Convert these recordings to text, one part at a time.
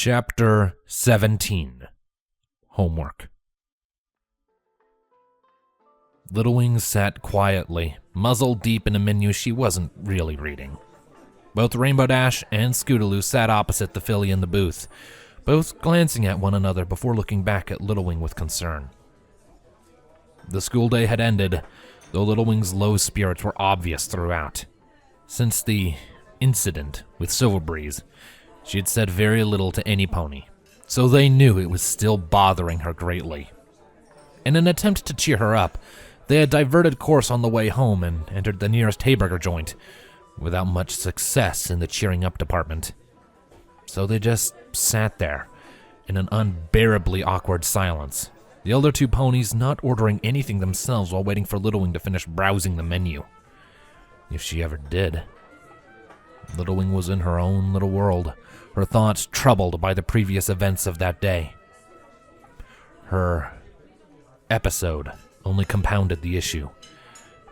Chapter 17. Homework. Little Wing sat quietly, muzzle deep in a menu she wasn't really reading. Both Rainbow Dash and Scootaloo sat opposite the filly in the booth, both glancing at one another before looking back at Little Wing with concern. The school day had ended, though Little Wing's low spirits were obvious throughout. Since the incident with Silverbreeze, she had said very little to any pony, so they knew it was still bothering her greatly. In an attempt to cheer her up, they had diverted course on the way home and entered the nearest Hayburger joint, without much success in the cheering up department. So they just sat there, in an unbearably awkward silence, the other two ponies not ordering anything themselves while waiting for Little Wing to finish browsing the menu. If she ever did. Little Wing was in her own little world, her thoughts troubled by the previous events of that day. Her episode only compounded the issue,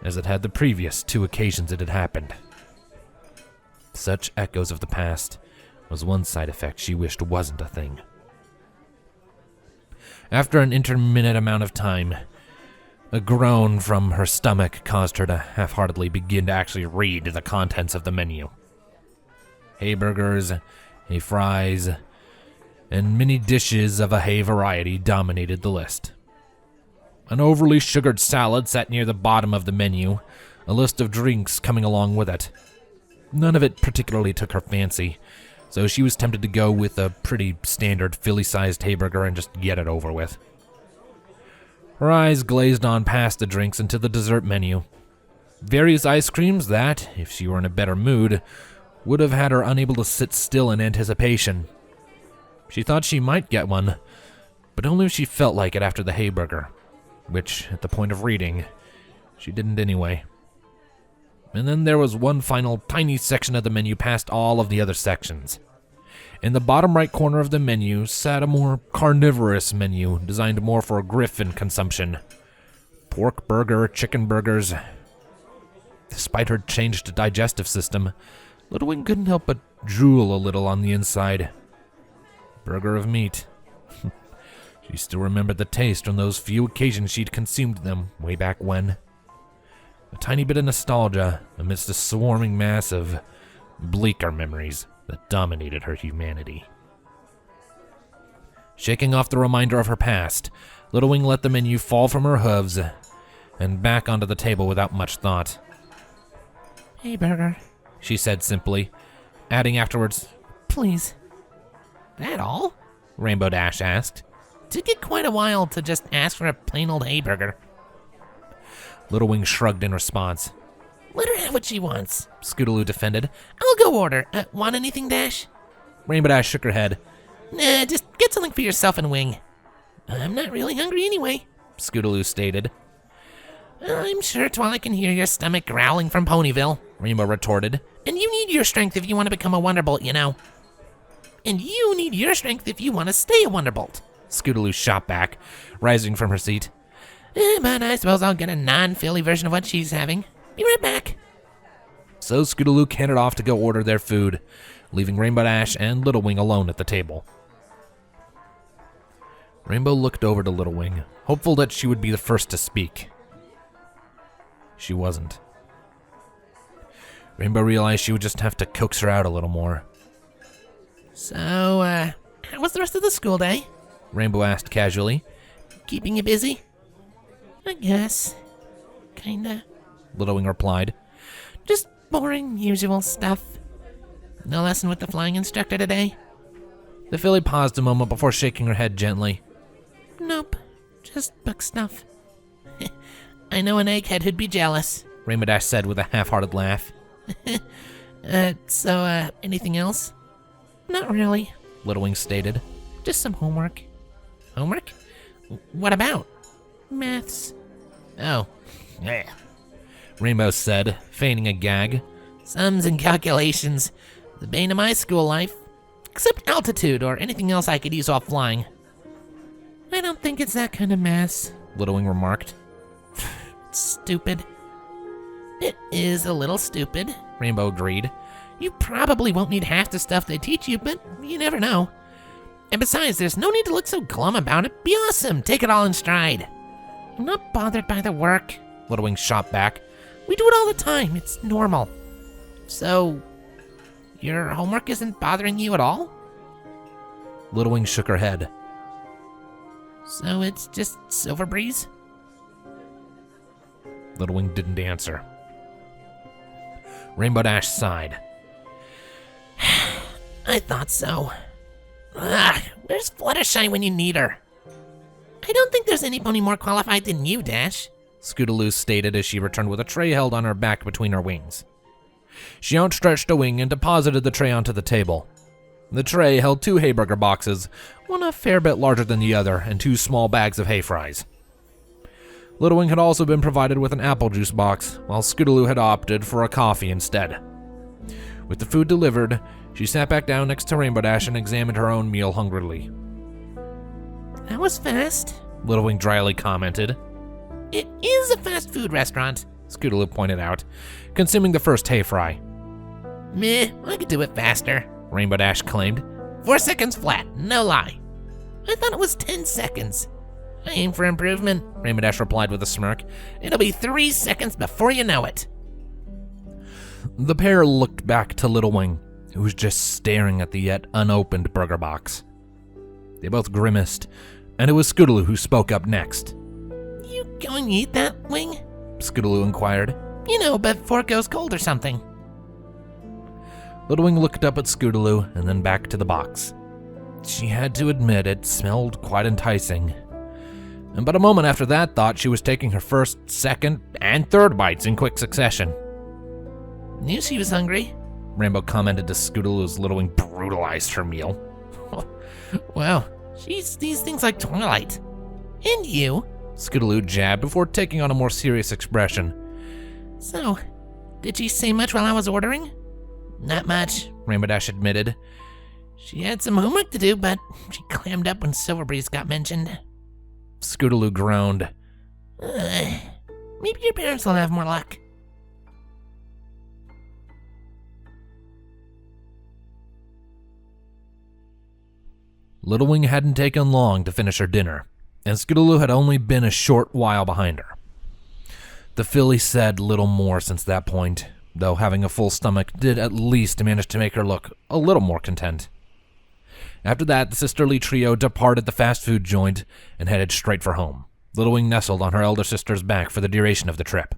as it had the previous two occasions it had happened. Such echoes of the past was one side effect she wished wasn't a thing. After an intermittent amount of time, a groan from her stomach caused her to half-heartedly begin to actually read the contents of the menu. Hay burgers, hay fries, and many dishes of a hay variety dominated the list. An overly sugared salad sat near the bottom of the menu, a list of drinks coming along with it. None of it particularly took her fancy, so she was tempted to go with a pretty standard filly-sized hay burger and just get it over with. Her eyes glazed on past the drinks into the dessert menu. Various ice creams that, if she were in a better mood, would have had her unable to sit still in anticipation. She thought she might get one, but only if she felt like it after the hay burger, which, at the point of reading, she didn't anyway. And then there was one final tiny section of the menu past all of the other sections. In the bottom right corner of the menu sat a more carnivorous menu designed more for griffin consumption. Pork burger, chicken burgers. Despite her changed digestive system, Little Wing couldn't help but drool a little on the inside. Burger of meat. She still remembered the taste from those few occasions she'd consumed them way back when. A tiny bit of nostalgia amidst a swarming mass of bleaker memories that dominated her humanity. Shaking off the reminder of her past, Little Wing let the menu fall from her hooves and back onto the table without much thought. "Hey, burger," she said simply, adding afterwards, "Please." "That all?" Rainbow Dash asked. "Took it quite a while to just ask for a plain old hay burger." Little Wing shrugged in response. "Let her have what she wants," Scootaloo defended. "I'll go order. Want anything, Dash?" Rainbow Dash shook her head. "Nah, just get something for yourself and Wing." "I'm not really hungry anyway," Scootaloo stated. "I'm sure Twilight can hear your stomach growling from Ponyville," Rainbow retorted. "And you need your strength if you want to become a Wonderbolt, you know." "And you need your strength if you want to stay a Wonderbolt," Scootaloo shot back, rising from her seat. "But I suppose I'll get a non-filly version of what she's having. Be right back." So Scootaloo cantered off to go order their food, leaving Rainbow Dash and Little Wing alone at the table. Rainbow looked over to Little Wing, hopeful that she would be the first to speak. She wasn't. Rainbow realized she would just have to coax her out a little more. "So, how was the rest of the school day?" Rainbow asked casually. "Keeping you busy?" "I guess. Kinda," Little Wing replied. "Just boring, usual stuff. No lesson with the flying instructor today?" The filly paused a moment before shaking her head gently. "Nope, just book stuff." "I know an egghead who'd be jealous," Rainbow Dash said with a half-hearted laugh. So, anything else?" "Not really," Little Wing stated. "Just some homework." "Homework? What about?" "Maths." "Oh, yeah," Rainbow said, feigning a gag. "Sums and calculations. The bane of my school life. Except altitude or anything else I could use while flying." "I don't think it's that kind of maths," Little Wing remarked. "Stupid." "It is a little stupid," Rainbow agreed. "You probably won't need half the stuff they teach you, but you never know. And besides, there's no need to look so glum about it. Be awesome. Take it all in stride. I'm not bothered by the work, Little Wing shot back. we do it all the time. It's normal. So, your homework isn't bothering you at all? Little Wing shook her head. So it's just Silver Breeze? Little Wing didn't answer. Rainbow Dash sighed. I thought so. Where's Fluttershy when you need her? I don't think there's anybody more qualified than you, Dash. Scootaloo stated as she returned with a tray held on her back between her wings. She outstretched a wing and deposited the tray onto the table. The tray held 2 Hayburger boxes, one a fair bit larger than the other, and 2 small bags of hay fries. Little Wing had also been provided with an apple juice box, while Scootaloo had opted for a coffee instead. With the food delivered, she sat back down next to Rainbow Dash and examined her own meal hungrily. That was fast. Little Wing dryly commented. It is a fast food restaurant, Scootaloo pointed out, consuming the first hay fry. Meh, I could do it faster, Rainbow Dash claimed. 4 seconds flat, no lie. I thought it was 10 seconds. I aim for improvement, Rainbow Dash replied with a smirk. It'll be 3 seconds before you know it. The pair looked back to Little Wing, who was just staring at the yet unopened burger box. They both grimaced, and it was Scootaloo who spoke up next. You going to eat that, Wing? Scootaloo inquired. You know, before it goes cold or something. Little Wing looked up at Scootaloo and then back to the box. She had to admit it smelled quite enticing. And but a moment after that thought, she was taking her first, second, and third bites in quick succession. Knew she was hungry. Rainbow commented to Scootaloo as Little Wing brutalized her meal. Wow, she eats these things like Twilight. And you? Scootaloo jabbed before taking on a more serious expression. So, did she say much while I was ordering? Not much, Rainbow Dash admitted. She had some homework to do, but she clammed up when Silver Breeze got mentioned. Scootaloo groaned. Maybe your parents will have more luck. Little Wing hadn't taken long to finish her dinner, and Scootaloo had only been a short while behind her. The filly said little more since that point, though having a full stomach did at least manage to make her look a little more content. After that, the sisterly trio departed the fast food joint and headed straight for home. Little Wing nestled on her elder sister's back for the duration of the trip.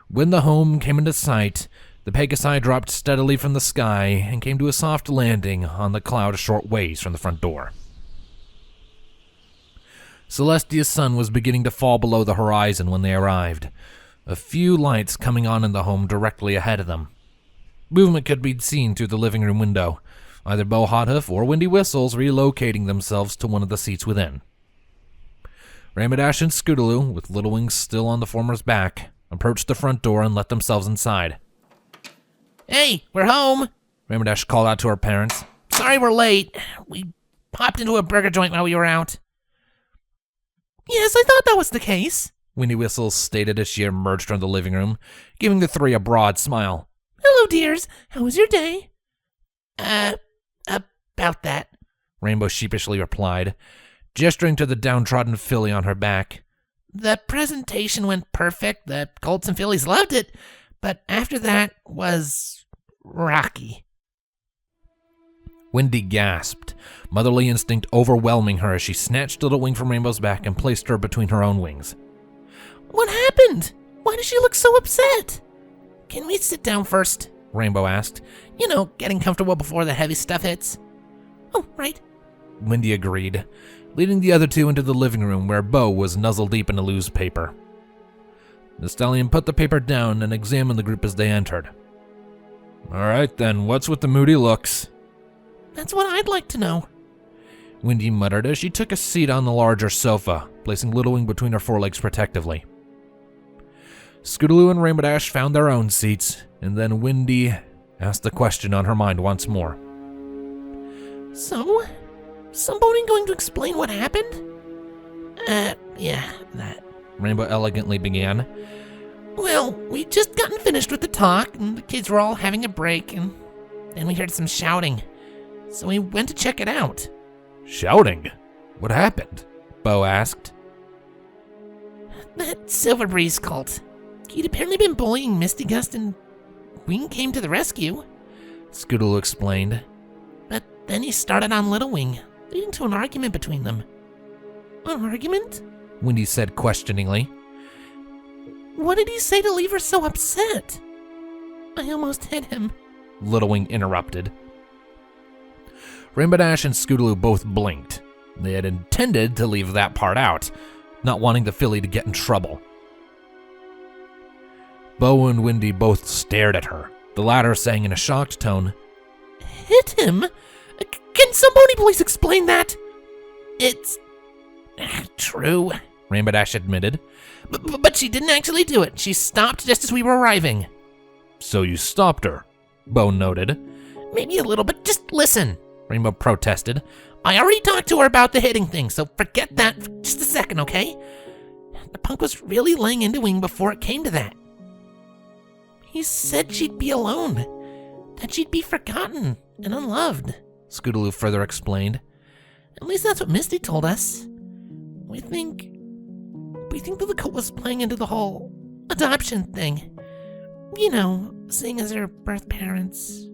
When the home came into sight, the Pegasi dropped steadily from the sky and came to a soft landing on the cloud a short ways from the front door. Celestia's sun was beginning to fall below the horizon when they arrived, a few lights coming on in the home directly ahead of them. Movement could be seen through the living room window, either Bo Hothoof or Windy Whistles relocating themselves to one of the seats within. Rainbow Dash and Scootaloo, with Little Wing still on the former's back, approached the front door and let themselves inside. Hey, we're home, Rainbow Dash called out to her parents. Sorry we're late. We popped into a burger joint while we were out. Yes, I thought that was the case, Windy Whistles stated as she emerged from the living room, giving the three a broad smile. Hello, dears. How was your day? About that, Rainbow sheepishly replied, gesturing to the downtrodden filly on her back. The presentation went perfect. The Colts and fillies loved it. But after that was rocky. Windy gasped, motherly instinct overwhelming her as she snatched Little Wing from Rainbow's back and placed her between her own wings. What happened? Why does she look so upset? Can we sit down first? Rainbow asked. You know, getting comfortable before the heavy stuff hits. Oh, right. Windy agreed, leading the other two into the living room where Bo was nuzzle deep in a loose paper. The stallion put the paper down and examined the group as they entered. All right then, what's with the moody looks? That's what I'd like to know, Windy muttered as she took a seat on the larger sofa, placing Little Wing between her forelegs protectively. Scootaloo and Rainbow Dash found their own seats, and then Windy asked the question on her mind once more. So, somebody going to explain what happened? Yeah, that. Rainbow elegantly began. Well, we just gotten finished with the talk, and the kids were all having a break, and then we heard some shouting. so we went to check it out. Shouting? What happened? Bo asked. That Silver Breeze cult. He'd apparently been bullying Misty Gust and Wing came to the rescue. Scootaloo explained. But then he started on Little Wing, leading to an argument between them. An argument? Wendy said questioningly. What did he say to leave her so upset? I almost hit him. Little Wing interrupted. Rainbow Dash and Scootaloo both blinked. They had intended to leave that part out, not wanting the filly to get in trouble. Bo and Wendy both stared at her, the latter saying in a shocked tone, Hit him? Can somebody please explain that? It's true, Rainbow Dash admitted. But she didn't actually do it. She stopped just as we were arriving. So you stopped her, Bo noted. Maybe a little, but just listen, Rainbow protested. I already talked to her about the hitting thing, so forget that for just a second, okay? The punk was really laying into Wing before it came to that. He said she'd be alone, that she'd be forgotten and unloved, Scootaloo further explained. At least that's what Misty told us. We think that the cult was playing into the whole adoption thing. You know, seeing as her birth parents.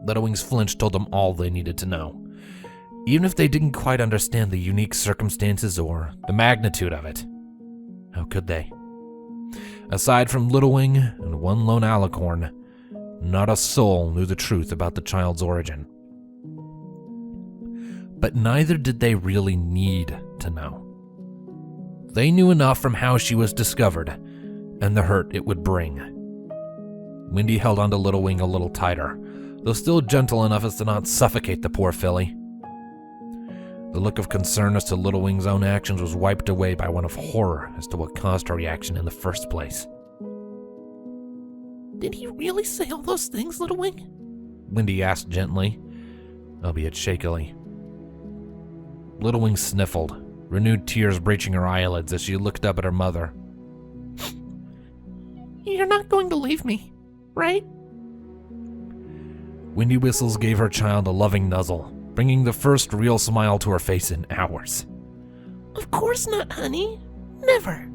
Little Wing's flinch told them all they needed to know, even if they didn't quite understand the unique circumstances or the magnitude of it. How could they? Aside from Little Wing and one lone alicorn, not a soul knew the truth about the child's origin. But neither did they really need to know. They knew enough from how she was discovered and the hurt it would bring. Wendy held onto Little Wing a little tighter, though still gentle enough as to not suffocate the poor filly. The look of concern as to Little Wing's own actions was wiped away by one of horror as to what caused her reaction in the first place. Did he really say all those things, Little Wing? Wendy asked gently, albeit shakily. Little Wing sniffled, renewed tears breaching her eyelids as she looked up at her mother. You're not going to leave me, right? Wendy Whistles gave her child a loving nuzzle, bringing the first real smile to her face in hours. Of course not, honey. Never.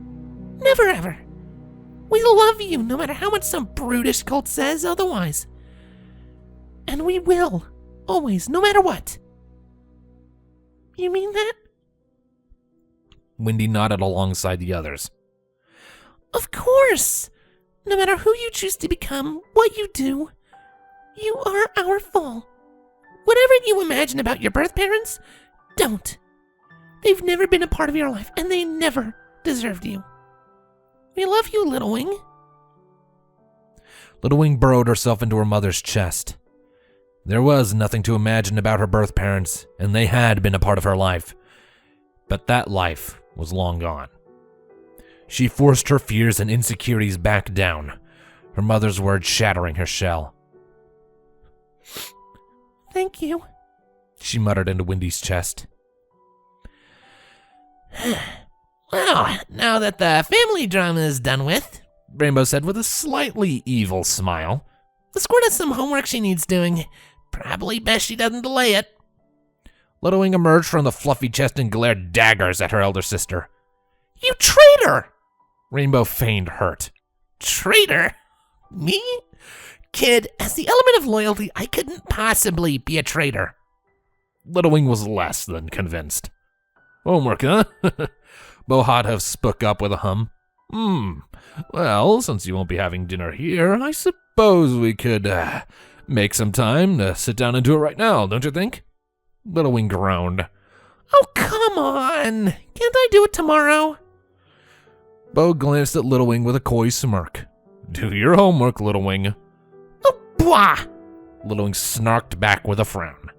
Never ever. We love you no matter how much some brutish cult says otherwise. And we will. Always, no matter what. You mean that? Wendy nodded alongside the others. Of course. No matter who you choose to become, what you do, you are our full. Whatever you imagine about your birth parents, don't. They've never been a part of your life, and they never deserved you. We love you, Little Wing. Little Wing burrowed herself into her mother's chest. There was nothing to imagine about her birth parents, and they had been a part of her life. But that life was long gone. She forced her fears and insecurities back down, her mother's words shattering her shell. Thank you, she muttered into Wendy's chest. Well, now that the family drama is done with, Rainbow said with a slightly evil smile, the squirt has some homework she needs doing. Probably best she doesn't delay it. Little Wing emerged from the fluffy chest and glared daggers at her elder sister. You traitor! Rainbow feigned hurt. Traitor? Me? Kid, as the element of loyalty, I couldn't possibly be a traitor. Little Wing was less than convinced. Homework, huh? Bohadov spoke up with a hum. Well, since you won't be having dinner here, I suppose we could make some time to sit down and do it right now, don't you think? Little Wing groaned. Oh, come on. Can't I do it tomorrow? Bo glanced at Little Wing with a coy smirk. Do your homework, Little Wing. Oh, blah! Little Wing snarked back with a frown.